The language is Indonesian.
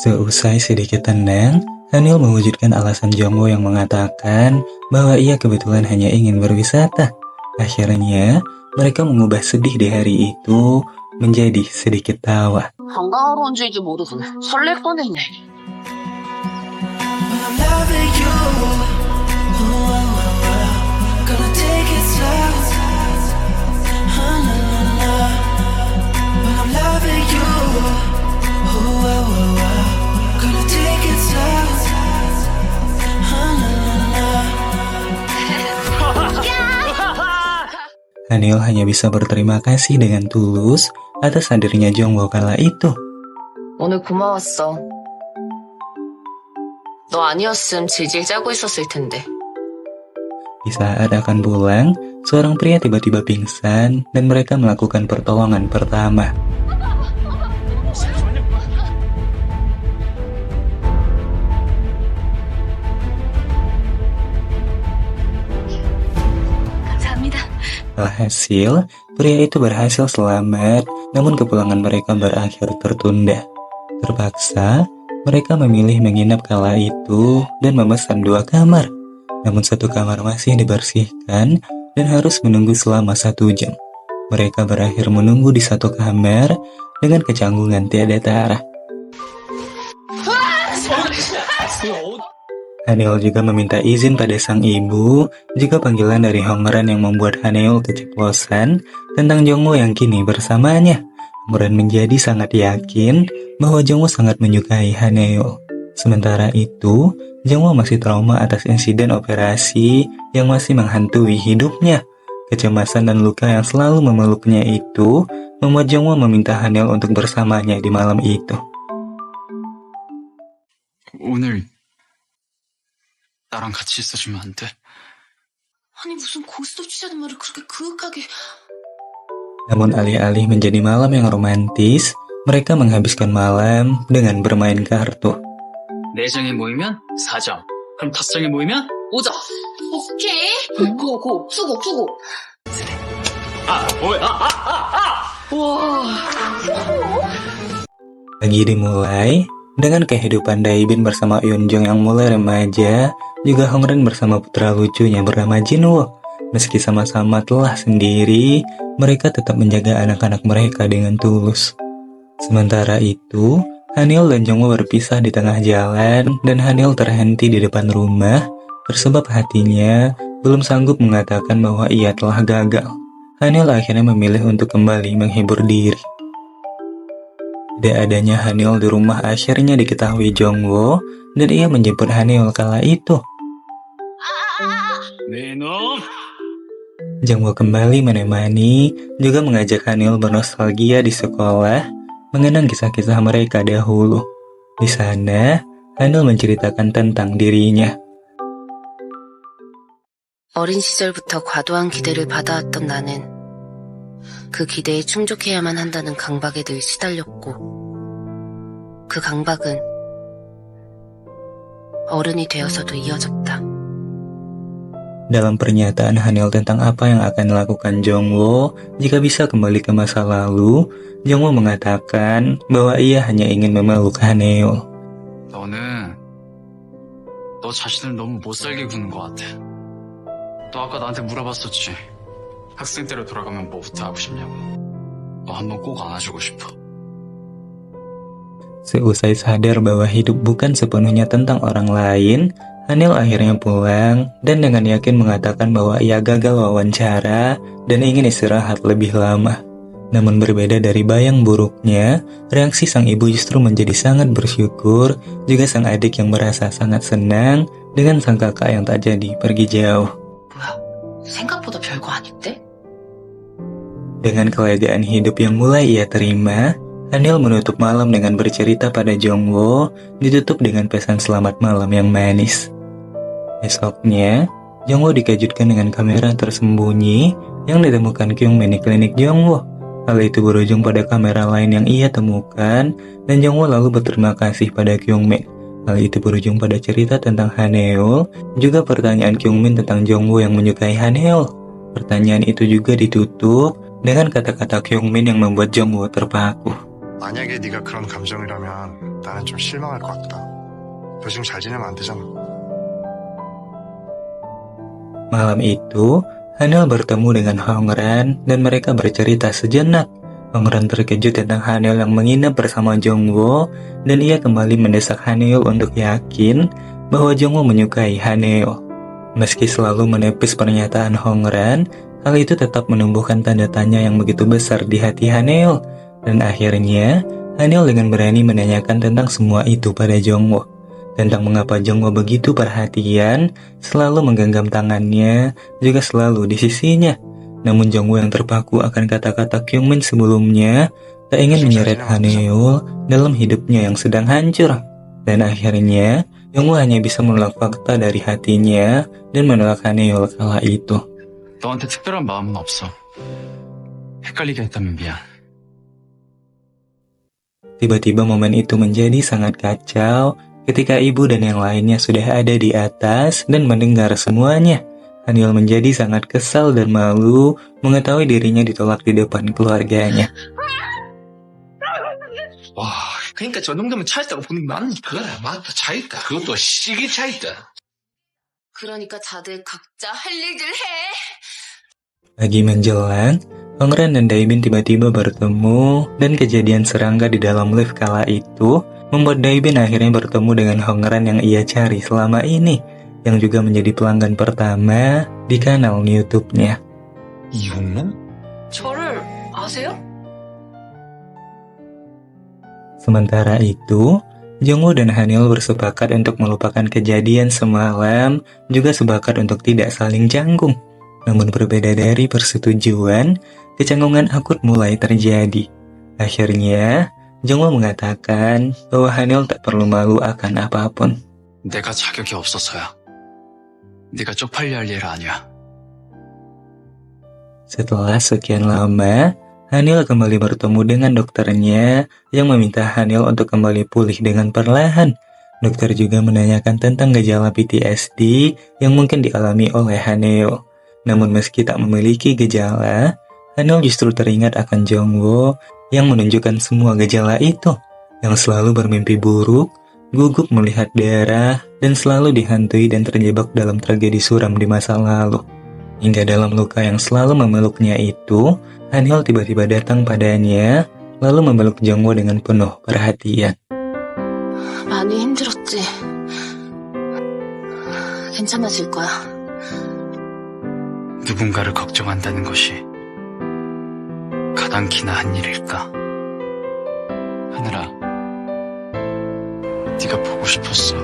Seusai sedikit tenang, Hanil mewujudkan alasan Jongwoo yang mengatakan bahwa ia kebetulan hanya ingin berwisata. Akhirnya, mereka mengubah sedih di hari itu menjadi sedikit tawa. 관광하러 온 줄도 모르고 설렐 뻔했네. Hanil hanya bisa berterima kasih dengan tulus atas hadirnya Jongwoo kala itu. 오늘 고마웠어. 너 아니었음 질질 짜고 있었을 텐데. Di saat akan pulang, seorang pria tiba-tiba pingsan dan mereka melakukan pertolongan pertama. Alhasil, pria itu berhasil selamat, namun kepulangan mereka berakhir tertunda. Terpaksa, mereka memilih menginap kala itu dan memesan 2 kamar. Namun 1 kamar masih dibersihkan dan harus menunggu selama 1 jam. Mereka berakhir menunggu di 1 kamar dengan kecanggungan tiada tara. Hanil juga meminta izin pada sang ibu jika panggilan dari Hongren yang membuat Hanil keceplosan tentang Jongwoo yang kini bersamanya. Hongren menjadi sangat yakin bahwa Jongwoo sangat menyukai Hanil. Sementara itu, Jongwoo masih trauma atas insiden operasi yang masih menghantui hidupnya. Kecemasan dan luka yang selalu memeluknya itu membuat Jongwoo meminta Hanil untuk bersamanya di malam itu. 오늘 나랑 같이 있어주면 안 돼? 아니 무슨 고스톱 치자는 말을 그렇게 그윽하게. Namun alih-alih menjadi malam yang romantis, mereka menghabiskan malam dengan bermain kartu. 4장에 모이면 4점. 그럼 5장에 모이면 5점. 오케이. 고 수고. 와. Pagi dimulai dengan kehidupan Daibin bersama Eunjung yang mulai remaja, juga Hongren bersama putra lucunya bernama Jinwoo. Meski sama-sama telah sendiri, mereka tetap menjaga anak-anak mereka dengan tulus. Sementara itu, Hanil dan Jongwoo berpisah di tengah jalan dan Hanil terhenti di depan rumah, bersebab hatinya belum sanggup mengatakan bahwa ia telah gagal. Hanil akhirnya memilih untuk kembali menghibur diri. Tidak adanya Hanil di rumah akhirnya diketahui Jongwoo dan ia menjemput Hanil kala itu. Jongwoo kembali menemani, juga mengajak Hanil bernostalgia di sekolah, mengenang kisah-kisah mereka dahulu. Di sana, Hanil menceritakan tentang dirinya. 어린 시절부터 과도한 기대를 받아왔던 나는 그 기대에 충족해야만 한다는 강박에 늘 시달렸고 그 강박은 어른이 되어서도 이어졌다. Dalam pernyataan Hanil tentang apa yang akan dilakukan Jongwoo jika bisa kembali ke masa lalu, Jongwoo mengatakan bahwa ia hanya ingin memeluk Hanil. 너는 너 자신을 너무 못살게 구는 것 같아. 너 아까 나한테 물어봤었지. 학생 때로 돌아가면 뭐부터 하고 싶냐고. 너 한번 꼭 안아주고 싶어. Seusai sadar bahwa hidup bukan sepenuhnya tentang orang lain, Hanil akhirnya pulang dan dengan yakin mengatakan bahwa ia gagal wawancara dan ingin istirahat lebih lama. Namun berbeda dari bayang buruknya, reaksi sang ibu justru menjadi sangat bersyukur, juga sang adik yang merasa sangat senang dengan sang kakak yang tak jadi pergi jauh. 뭐야, 생각보다 별거 아닌데? Dengan kelegaan hidup yang mulai ia terima, Hanil menutup malam dengan bercerita pada Jongwoo, ditutup dengan pesan selamat malam yang manis. Esoknya, Jongwoo dikejutkan dengan kamera tersembunyi yang ditemukan Kyungmin di klinik Jongwoo. Hal itu berujung pada kamera lain yang ia temukan, dan Jongwoo lalu berterima kasih pada Kyungmin. Hal itu berujung pada cerita tentang Hanil, juga pertanyaan Kyungmin tentang Jongwoo yang menyukai Hanil. Pertanyaan itu juga ditutup dengan kata-kata Kyungmin yang membuat Jongwoo terpaku. 만약에 네가 그런 감정이라면 나는 좀 실망할 것 같다. 너 지금 잘 지내면 안 되잖아. Malam itu, Hanil bertemu dengan Hongran dan mereka bercerita sejenak. Hongran terkejut tentang Hanil yang menginap bersama Jongwoo dan ia kembali mendesak Hanil untuk yakin bahwa Jongwoo menyukai Hanil. Meski selalu menepis pernyataan Hongran, hal itu tetap menumbuhkan tanda tanya yang begitu besar di hati Hanil. Dan akhirnya, Hanil dengan berani menanyakan tentang semua itu pada Jongwoo. Tentang mengapa Jongwoo begitu perhatian, selalu menggenggam tangannya, juga selalu di sisinya. Namun Jongwoo yang terpaku akan kata-kata Kyungmin sebelumnya, tak ingin menyeret Hanil dalam hidupnya yang sedang hancur. Dan akhirnya, Jongwoo hanya bisa menolak fakta dari hatinya dan menolak Hanil kala itu. 너한테 특별한 마음은 없어. 헷갈리게 했다면 미안. Tiba-tiba momen itu menjadi sangat kacau ketika ibu dan yang lainnya sudah ada di atas dan mendengar semuanya. Hanil menjadi sangat kesal dan malu mengetahui dirinya ditolak di depan keluarganya. 와, 그러니까 저 정도면 차 있다고 보는 게 맞니까? 그래, 맞다, 차 있다. 그것도 시기 차 있다. 그러니까 다들 각자 할 일들 해. Pagi menjelang, Hongran dan Daibin tiba-tiba bertemu dan kejadian serangga di dalam lift kala itu membuat Daibin akhirnya bertemu dengan Hongran yang ia cari selama ini, yang juga menjadi pelanggan pertama di kanal YouTube-nya. 이용남? 저를 아세요? Sementara itu, Jongwoo dan Hanil bersepakat untuk melupakan kejadian semalam, juga sepakat untuk tidak saling canggung. Namun berbeda dari persetujuan, kecanggungan akut mulai terjadi. Akhirnya, Jongwoo mengatakan bahwa Hanil tak perlu malu akan apapun. 내가 자격이 없어서야. 네가 쪽팔려 할 일 아니야. Setelah sekian lama, Hanil kembali bertemu dengan dokternya yang meminta Hanil untuk kembali pulih dengan perlahan. Dokter juga menanyakan tentang gejala PTSD yang mungkin dialami oleh Hanil. Namun meski tak memiliki gejala, Hanil justru teringat akan Jongwoo yang menunjukkan semua gejala itu, yang selalu bermimpi buruk, gugup melihat darah, dan selalu dihantui dan terjebak dalam tragedi suram di masa lalu. Hingga dalam luka yang selalu memeluknya itu, Hanil tiba-tiba datang padanya, lalu memeluk Jongwoo dengan penuh perhatian. 많이 힘들었지. 괜찮아질 거야. 누군가를 걱정한다는 것이 가장 기나한 일일까? 하늘아, 네가 보고 싶었어.